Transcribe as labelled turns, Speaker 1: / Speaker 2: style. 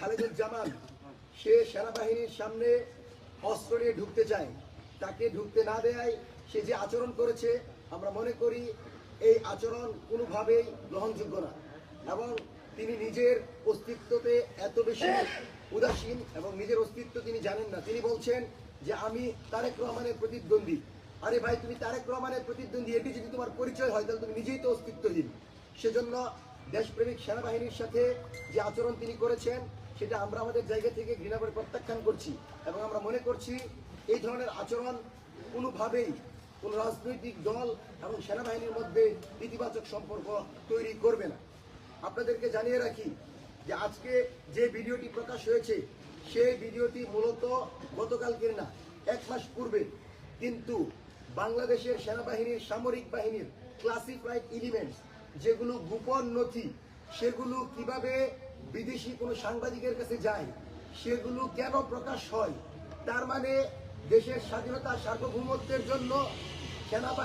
Speaker 1: খালেদুজ্জামান সে সেনাবাহিনীর সামনে অস্ত্র নিয়ে ঢুকতে চায়, তাকে ঢুকতে না দেয় সে যে আচরণ করেছে আমরা মনে করি এই আচরণ কোনোভাবেই গ্রহণযোগ্য না। এবং তিনি নিজের অস্তিত্বতে এত বেশি উদাসীন এবং নিজের অস্তিত্ব তিনি জানেন না। তিনি বলছেন যে আমি তারেক রহমানের প্রতিদ্বন্দ্বী। আরে ভাই, তুমি তারেক রহমানের প্রতিদ্বন্দ্বী, এটি যদি তোমার পরিচয় হয় তাহলে তুমি নিজেই তো অস্তিত্বহীন। সেজন্য দেশপ্রেমিক সেনাবাহিনীর সাথে যে আচরণ তিনি করেছেন সেটা আমরা আমাদের জায়গা থেকে ঘৃণা করে প্রত্যাখ্যান করছি এবং আমরা মনে করছি এই ধরনের আচরণ কোনোভাবেই কোন রাজনৈতিক দল এবং সেনাবাহিনীর মধ্যে ইতিবাচক সম্পর্ক তৈরি করবে না। আপনাদেরকে জানিয়ে রাখি যে আজকে যে ভিডিওটি প্রকাশ হয়েছে সেই ভিডিওটি মূলত গতকালকের না, 1 মাস পূর্বে। কিন্তু বাংলাদেশের সেনাবাহিনীর সামরিক বাহিনীর ক্লাসিফাইড এলিমেন্টস যেগুলো গোপন নথি, সেগুলো কিভাবে বিদেশি কোনো সাংবাদিকের কাছে যায়, সেগুলো কেন প্রকাশ হয়, তার মানে দেশের স্বাধীনতা সার্বভৌমত্বের জন্য সেনাবাহিনী